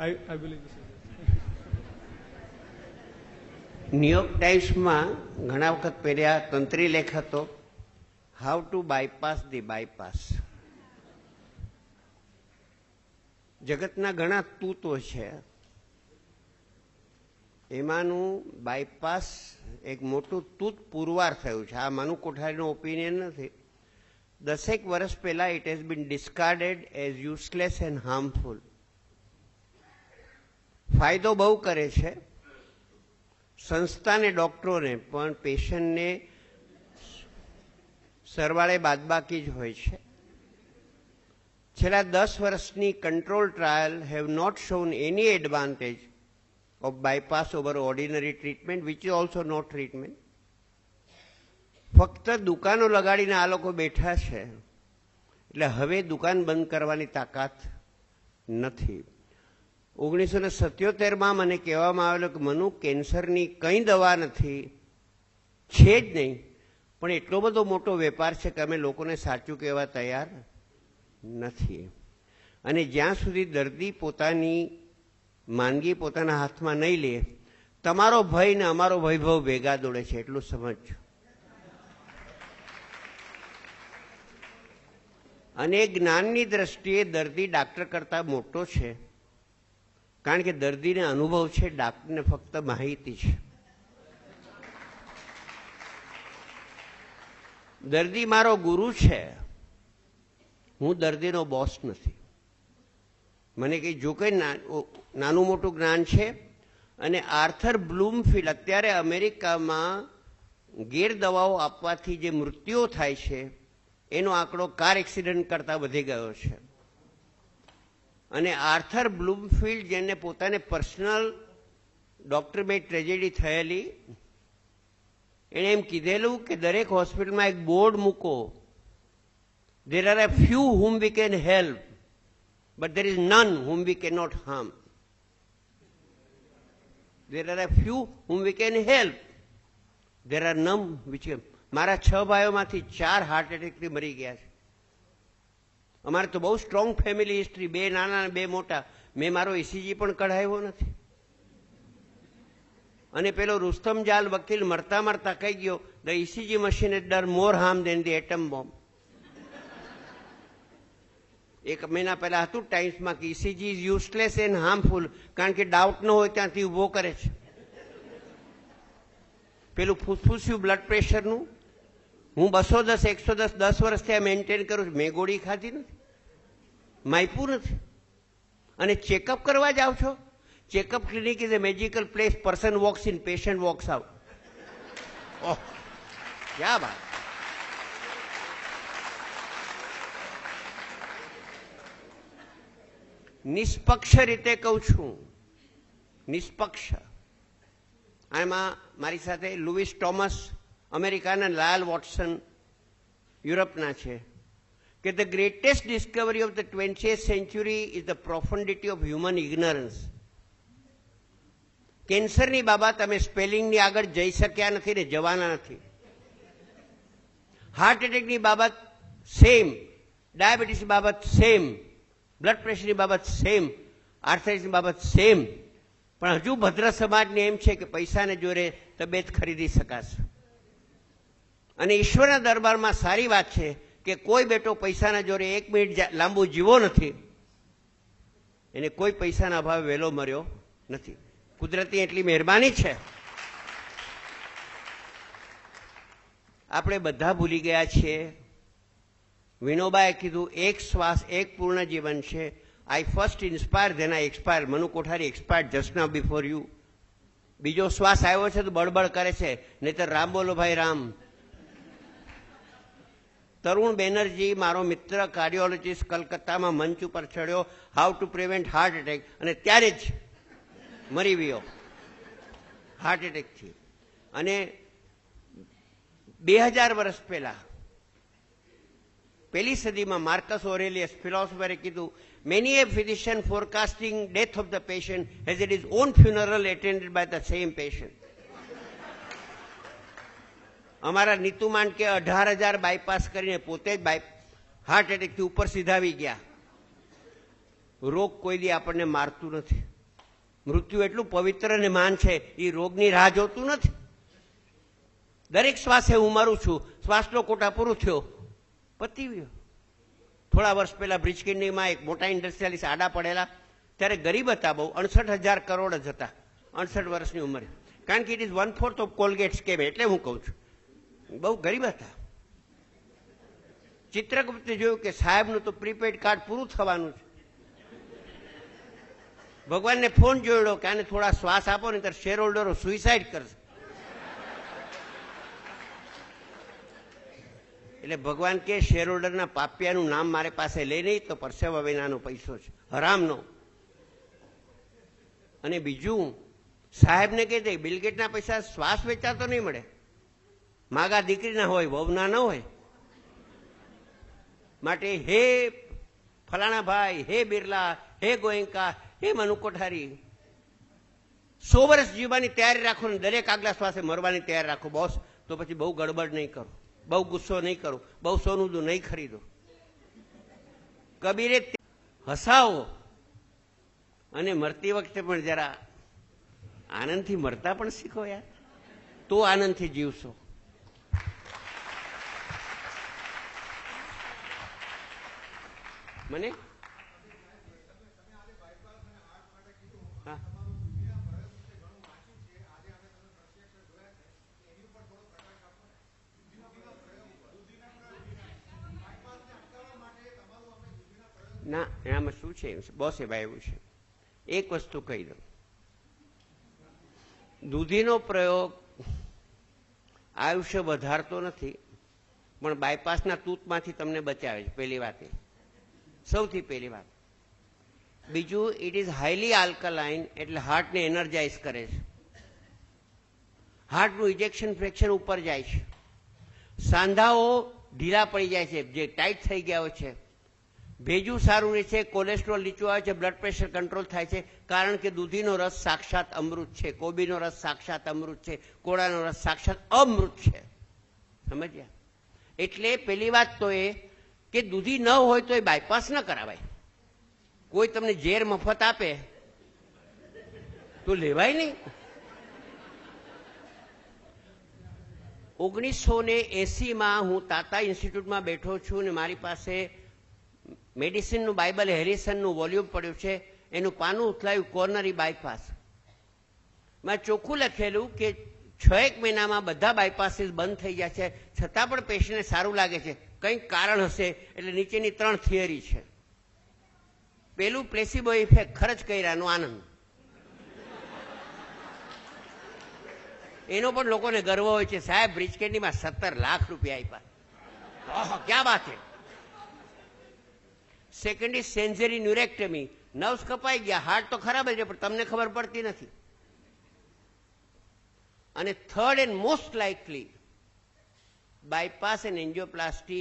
I believe this is it. New York ટાઈમ્સમાં ઘણા વખત પહેલા તંત્રી લેખ હતો, how to bypass the bypass. જગતના ઘણા તૂતો છે, એમાંનું બાયપાસ એક મોટું તૂત પુરવાર થયું છે. આ મનુ કોઠારીનો ઓપિનિયન નથી. 10 વર્ષ પહેલા it has been discarded as useless and harmful. ફાયદો બહુ કરે છે સંસ્થાને, ડોક્ટરોને, પણ પેશન્ટને સરવાળે બાદબાકી જ હોય છે. છેલ્લા 10 વર્ષની control trial have not shown any advantage of bypass over ordinary treatment, which is also not treatment. ફક્ત દુકાનો લગાડીને આ લોકો બેઠા છે, એટલે હવે દુકાન બંધ કરવાની તાકાત નથી. 1977માં મને કહેવામાં આવેલું કે મનુ કેન્સરની કંઈ દવા નથી, છે જ નહીં, પણ એટલો બધો મોટો વેપાર છે કે અમે લોકોને સાચું કહેવા તૈયાર નથી. અને જ્યાં સુધી દર્દી પોતાની માંદગી પોતાના હાથમાં નહીં લે, તમારો ભય ને અમારો વૈભવ ભેગા દોડે છે, એટલું સમજજો. અને જ્ઞાનની દ્રષ્ટિએ દર્દી ડાક્ટર કરતા મોટો છે, કારણ કે દર્દીને અનુભવ છે, ડાક્ટરને ફક્ત માહિતી છે. દર્દી મારો ગુરુ છે, હું દર્દીનો બોસ નથી. મને કંઈ જો કંઈ નાનું મોટું જ્ઞાન છે. અને આર્થર બ્લૂમફિલ્ડ, અત્યારે અમેરિકામાં ગેરદવાઓ આપવાથી જે મૃત્યુઓ થાય છે એનો આંકડો કાર એક્સિડન્ટ કરતાં વધી ગયો છે. અને આર્થર બ્લૂમફિલ્ડ, જેને પોતાને પર્સનલ ડોક્ટર બે ટ્રેજેડી થયેલી, એણે એમ કીધેલું કે દરેક હોસ્પિટલમાં એક બોર્ડ મૂકો, there are a few whom we can help, but there is none whom we cannot harm. There are a few whom we can help. There are none which can. મારા 6 ભાઈઓમાંથી 4 heart એટેકથી મરી ગયા છે. અમારે તો બહુ strong family history, 2 નાના અને 2 મોટા. મેં મારો ECG પણ કઢાવ્યો નથી. અને પેલો રુસ્તમ જાલ વકીલ મરતા મરતા કહી ગયો, the ECG machine has done more harm than the atom bomb. 1 મહિના પહેલા હતું ટાઈમ્સમાં કે ECG is useless and harmful, કારણ કે ડાઉટ ન હોય ત્યાંથી ઉભો કરે છે. પેલું ફૂસફૂસ્યું બ્લડ પ્રેશરનું હું 210, 110 10 વર્ષથી આ મેન્ટેન કરું છું. મેં ગોળી ખાધી નથી, માયપું નથી. અને ચેકઅપ કરવા જાઓ છો, checkup clinic is a magical place. Person walks in, patient walks out. Oh, ક્યા બાત. નિષ્પક્ષ રીતે કહું છું, નિષ્પક્ષ. આમાં મારી સાથે લુઈસ ટોમસ અમેરિકાના, લાયલ વોટસન યુરોપના છે, કે the greatest discovery of the 20th century is the profundity of human ignorance. કેન્સરની બાબત અમે સ્પેલિંગની આગળ જઈ શક્યા નથી ને જવાના નથી. હાર્ટ એટેકની બાબત સેમ, ડાયાબિટીસની બાબત સેમ, બ્લડ પ્રેશરની બાબત સેમ, આર્થરાઇટિસની બાબત સેમ. પણ હજુ ભદ્ર સમાજને એમ છે કે પૈસાને જોરે તબિયત ખરીદી શકાશે. અને ઈશ્વરના દરબારમાં સારી વાત છે કે કોઈ બેટો પૈસાના જોરે 1 મિનિટ લાંબુ જીવો નથી, એને કોઈ પૈસાના અભાવે વહેલો મર્યો નથી. કુદરતી એટલી મહેરબાની છે. આપણે બધા ભૂલી ગયા છીએ. વિનોબાએ કીધું, 1 શ્વાસ 1 પૂર્ણ જીવન છે. I first inspire, then I expire. Manu Kothari expired just now before you. બીજો શ્વાસ આવ્યો છે તો બળબડ કરે છે, નહીતર રામ બોલો ભાઈ રામ. તરુણ બેનર્જી, મારો મિત્ર કાર્ડિયોલોજીસ્ટ, કલકત્તામાં મંચ ઉપર ચડ્યો, how to prevent heart attack, અને ત્યારે જ મરી ગયો હાર્ટ એટેકથી. અને 2000 વર્ષ પહેલા, પહેલી સદીમાં માર્કસ ઓરેલિયસ ફિલોસોફરે કીધું, many a physician forecasting death of the patient has had his own funeral attended by the same patient. અમારા નીતુ માંડકે 18,000 બાયપાસ કરીને પોતે જ હાર્ટ એટેકથી ઉપર સીધાવી ગયા. રોગ કોઈ દી આપણને મારતું નથી. મૃત્યુ એટલું પવિત્ર અને માન છે, એ રોગની રાહ જોતું નથી. દરેક શ્વાસે હું મરું છું, શ્વાસનો કોટા પૂરો થયો, પતી ગયો. થોડા વર્ષ પહેલા બ્રિજકિન્ડીમાં એક મોટા ઇન્ડસ્ટ્રીયાલિસ્ટ આડા પડેલા, ત્યારે ગરીબ હતા બહુ, 68,000 કરોડ જ હતા 68 વર્ષની ઉંમરે. કારણ કે it is 1/4 of Colgate scam, એટલે હું કહું છું બહુ ગરીબ હતા. ચિત્રગુપ્તે જોયું કે સાહેબનું તો પ્રીપેડ કાર્ડ પૂરું થવાનું છે. ભગવાનને ફોન જોડ્યો કે આને થોડા શ્વાસ આપો ને, ત્યારે શેર હોલ્ડરો સુઇસાઇડ કરશે. એટલે ભગવાન કે શેર હોલ્ડરના પાપિયાનું નામ મારી પાસે લઈ નહીં તો પરસેવા વિનાનો પૈસો છે, હરામનો. અને બીજું સાહેબને કહે છે બિલગેટના પૈસા શ્વાસ વેચાતો નહીં મળે, માગા દીકરીના હોય, વહુના ન હોય. માટે હે ફલાણા ભાઈ, હે બિરલા, હે ગોયંકા, હે મનુ કોઠારી, 100 વર્ષ જીવવાની તૈયારી રાખો ને દરેક આગલા શ્વાસે મરવાની તૈયારી રાખો બોસ. તો પછી બહુ ગડબડ નહીં કરો, બહુ ગુસ્સો નહીં કરો, બહુ સોનું નહીં ખરીદો. કબીરે હસાવો અને મરતી વખતે પણ જરા આનંદથી મરતા પણ શીખો યાર, તો આનંદથી જીવશો. મને ના, એનામાં શું છે બોસે ભાઈ, એવું છે એક વસ્તુ કહી દઉં. દૂધીનો પ્રયોગ આયુષ્ય વધારતો નથી, પણ બાયપાસના તૂતમાંથી તમને બચાવે છે. પહેલી વાત એ, સૌથી પહેલી વાત. બીજું, ઇટ ઇઝ હાઈલી આલ્કલાઇન, એટલે હાર્ટને એનર્જાઇઝ કરે છે. હાર્ટનું ઇજેક્શન ફ્રેક્શન ઉપર જાય છે, સાંધાઓ ઢીલા પડી જાય છે જે ટાઈટ થઈ ગયા હોય છે. ભેજું સારું રહે છે, કોલેસ્ટ્રોલ નીચું આવે છે, બ્લડ પ્રેશર કંટ્રોલ થાય છે. કારણ કે દૂધીનો રસ સાક્ષાત અમૃત છે, કોબીનો રસ સાક્ષાત અમૃત છે, કોળાનો રસ સાક્ષાત અમૃત છે. સમજ્યા? એટલે પેલી વાત તો એ કે દૂધી ન હોય તો એ બાયપાસ ન કરાવાય. કોઈ તમને ઝેર મફત આપે તો લેવાય નહીં. 1980માં હું તાતા ઇન્સ્ટિટ્યૂટમાં બેઠો છું ને મારી પાસે મેડિસિનનું બાઇબલ હેરિસનનું વોલ્યુમ પડ્યું છે. એનું પાનું ઉથલાયું, કોર્નરી બાયપાસ. માં ચોખ્ખું લખેલું કે 6 મહિનામાં બધા બાયપાસીસ બંધ થઈ ગયા છે, છતાં પણ પેશન્ટને સારું લાગે છે. કંઈક કારણ હશે. એટલે નીચેની 3 થિયરી છે. પેલું, પ્લેસિબો ઇફેક્ટ, ખર્ચ કર્યાનો આનંદ. એનો પણ લોકોને ગર્વ હોય છે, સાહેબ બ્રિજકેન્ડીમાં 17 લાખ રૂપિયા આપ્યા, ક્યાં વાત છે. સેકન્ડ ઇઝ સેન્ઝરી ન્યુરેક્ટમી, નર્વ્સ કપાઈ ગયા, હાર્ટ તો ખરાબ જ છે પણ તમને ખબર પડતી નથી. અને third and most likely, bypass and angioplasty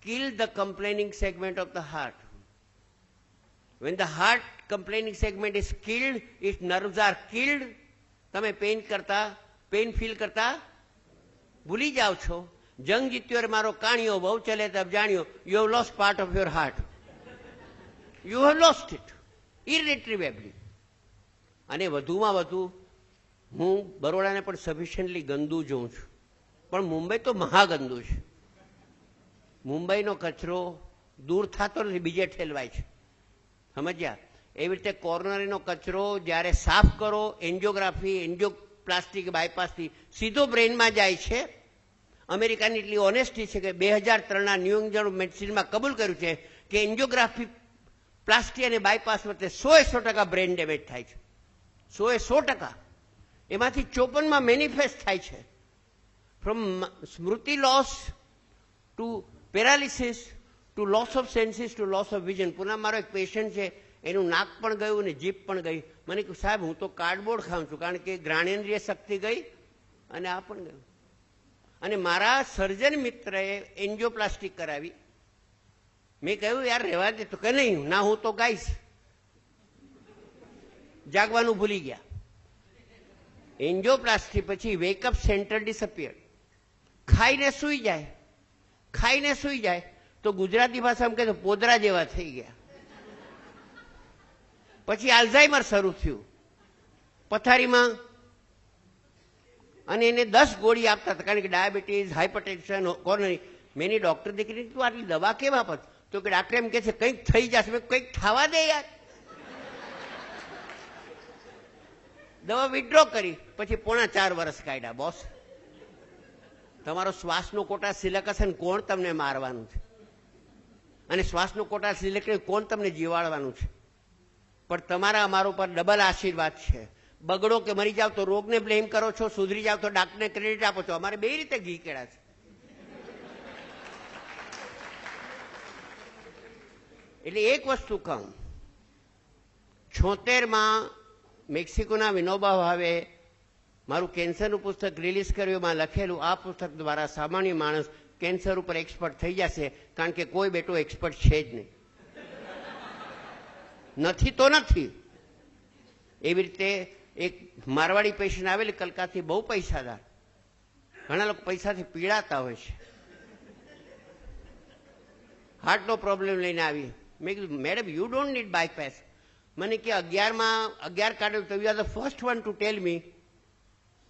kill the complaining segment of the heart. When the heart complaining segment is killed, its nerves are killed. તમે પેન ફીલ કરતા ભૂલી જાઓ છો. જંગ જીત્યો રે મારો કાણિયો, બહુ ચલે તબ જાણ્યો. You have lost part of your heart. You have lost it irretrievably. અને વધુમાં વધુ હું બરોડાને પણ સફિશિયન્ટલી ગંદુ જોઉં છું, પણ મુંબઈ તો મહાગંદુ છે. મુંબઈનો કચરો દૂર થતો નથી, બીજે ઠેલવાય છે. સમજ્યા? એવી રીતે કોર્નરીનો કચરો જ્યારે સાફ કરો, એન્જિયોગ્રાફી, એન્જિયોપ્લાસ્ટિક, બાયપાસથી સીધો બ્રેઇનમાં જાય છે. અમેરિકાની એટલી ઓનેસ્ટી છે કે 2003ના ન્યૂ ઇંગ્લેન્ડ મેડિસિનમાં કબૂલ કર્યું છે કે એન્જિયોગ્રાફી, પ્લાસ્ટિક અને બાયપાસ વચ્ચે 100% બ્રેઇન ડેમેજ થાય છે. 100%. એમાંથી 54માં મેનિફેસ્ટ થાય છે. ફ્રોમ સ્મૃતિ loss to paralysis to loss of senses to loss of vision. પુનઃ મારો એક પેશન્ટ છે, એનું નાક પણ ગયું અને જીભ પણ ગઈ. મને કહ્યું સાહેબ હું તો કાર્ડબોર્ડ ખાઉં છું, કારણ કે ઘ્રાણેન્દ્રિય શક્તિ ગઈ અને આ પણ ગયું. અને મારા સર્જન મિત્રએ એન્જિયોપ્લાસ્ટિક કરાવી. મેં કહ્યું યાર રહેવા દે, તો કે નહીં, ના હું તો ગાઈશ. જાગવાનું ભૂલી ગયા. એન્જિયોપ્લાસ્ટી પછી વેકઅપ સેન્ટર ડિસઅપિયર. ખાઈને સૂઈ જાય તો ગુજરાતી ભાષામાં કહે તો પોદરા જેવા થઈ ગયા. પછી આલ્ઝાઇમર શરૂ થયું પથારીમાં, અને એને 10 ગોળી આપતા હતા, કારણ કે ડાયાબિટીસ, હાઇપરટેન્શન, કોરોનરી. મેં એની ડોક્ટર દીકરી, તું આટલી દવા કેમ આપત? તો કે ડાક્ટર એમ કે છે કંઈક થઈ જશે. મેં કંઈક થવા દે યાર. દવા વિડ્રો કરી, પછી 4.5 વર્ષ કાઢ્યા. બોસ, તમારો શ્વાસનો કોટા સિલેક્ટ હશે ને કોણ તમને મારવાનું છે, અને શ્વાસનો કોટા સિલેક્ટ કરીને કોણ તમને જીવાડવાનું છે. પણ તમારા અમારા ઉપર ડબલ આશીર્વાદ છે. બગડો કે મરી જાવ તો રોગને બ્લેમ કરો છો, સુધરી જાવ તો ડાક્ટરને ક્રેડિટ આપો છો. અમારે બે રીતે ઘી કેળા છે. એટલે એક વસ્તુ કહું, 76માં મેક્સિકોના વિનોબા ભાવે મારું કેન્સરનું પુસ્તક રિલીઝ કર્યું. એમાં લખેલું, આ પુસ્તક દ્વારા સામાન્ય માણસ કેન્સર ઉપર એક્સપર્ટ થઈ જશે, કારણ કે કોઈ બેટો એક્સપર્ટ છે જ નહીં. નથી તો નથી. એવી રીતે એક મારવાડી પેશન્ટ આવેલી કલકત્તાથી, બહુ પૈસાદાર. ઘણા લોકો પૈસાથી પીડાતા હોય છે. હાર્ટનો પ્રોબ્લેમ લઈને આવી. મેં કીધું, madam you don't need bypass. મને કે 11 કાઢ્યું તો you are the first one to tell me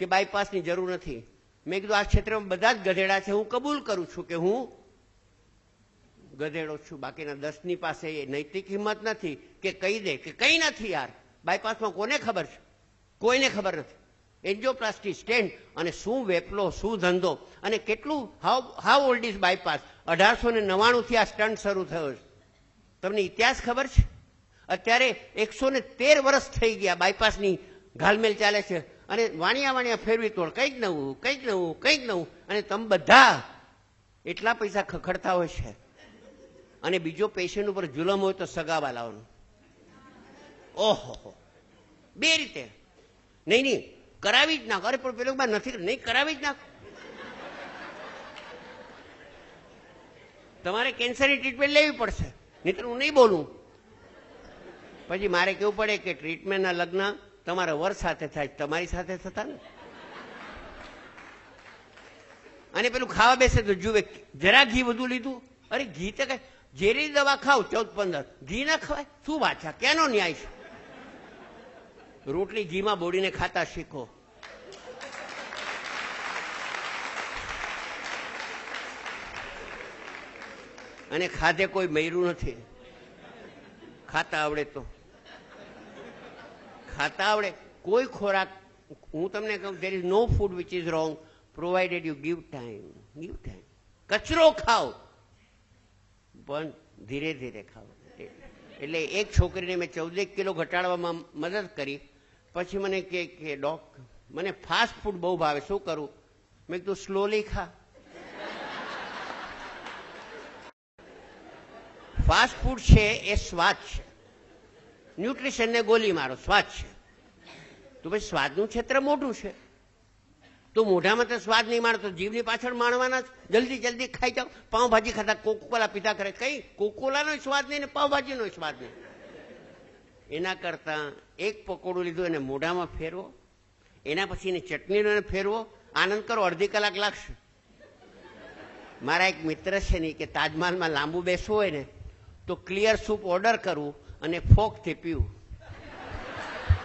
કે બાયપાસની જરૂર નથી. મેં કીધું, આ ક્ષેત્રમાં બધા જ ગધેડા છે. હું કબૂલ કરું છું કે હું ગધેડો છું. બાકીના 10ની પાસે એ નૈતિક હિંમત નથી કે કહી દે કે કંઈ નથી યાર. બાયપાસમાં કોને ખબર છે? કોઈને ખબર નથી. એન્જિયોપ્લાસ્ટી સ્ટેન્ટ, અને શું વેપલો, શું ધંધો, અને કેટલું, હાઉ ઓલ્ડ ઇઝ બાયપાસ? 1899થી આ સ્ટન્ટ શરૂ થયો છે. તમને ઇતિહાસ ખબર છે? અત્યારે 113 વર્ષ થઈ ગયા બાયપાસની ઘાલમેલ ચાલે છે, અને વાણિયા ફેરવી તોડ, કંઈક નવું, કંઈક નવું, કંઈક નવું. અને તમે બધા એટલા પૈસા ખખડતા હોય છે. અને બીજો પેશન્ટ ઉપર જુલમ હોય તો સગાવા લાવવાનું. ઓહો, બે રીતે. નહીં કરાવી જ નાખો. અરે પણ પેલો નથી, નહીં કરાવી જ નાખો. તમારે કેન્સરની ટ્રીટમેન્ટ લેવી પડશે, નહીં તો હું નહીં બોલું. પછી મારે કેવું પડે કે ટ્રીટમેન્ટના લગ્ન તમારા વર સાથે થાય, તમારી સાથે થતા ને. અને પેલું ખાવા બેસે તો જુએ, જરા ઘી વધુ લીધું. અરે ઘી તો કઈ ઝેરી દવા ખાવ 14-15, ઘી ના ખવાય? શું વાત છે? કેનો ન્યાય છે? રોટલી ઘીમાં બોડીને ખાતા શીખો. અને ખાધે કોઈ મર્યું નથી. ખાતા આવડે તો ખાતા આવડે. કોઈ ખોરાક, હું તમને કહું, there is no food which is wrong provided you give time. give time. કચરો ખાઓ પણ ધીરે ધીરે ખાઓ. એટલે એક છોકરીને મેં 14 કિલો ઘટાડવામાં મદદ કરી. પછી મને કે મને ફાસ્ટ ફૂડ બહુ ભાવે, શું કરું? મેં કીધું સ્લોલી ખા. ફાસ્ટ ફૂડ છે એ સ્વાદ છે. ન્યુટ્રિશનને ગોલી મારો, સ્વાદ છે. તો ભાઈ સ્વાદનું ક્ષેત્ર મોટું છે. તો મોઢામાં તો સ્વાદ નહીં માણો તો જીભની પાછળ માણવાના. જલ્દી જલ્દી ખાઈ જાઓ. પાઉંભાજી ખાતા કોકોલા પીતા કરે. કઈ કોકોલાનો સ્વાદ નહીં ને પાઉંભાજીનો સ્વાદ નહીં. એના કરતાં એક પકોડું લીધું, એને મોઢામાં ફેરવો, એના પછી એને ચટણીનો ફેરવો, આનંદ કરો. અડધી કલાક લાગશે. મારા એક મિત્ર છે ને કે તાજમહાલમાં લાંબુ બેસવું હોય ને તો ક્લિયર સૂપ ઓર્ડર કરવું અને ફોકથી પીવું.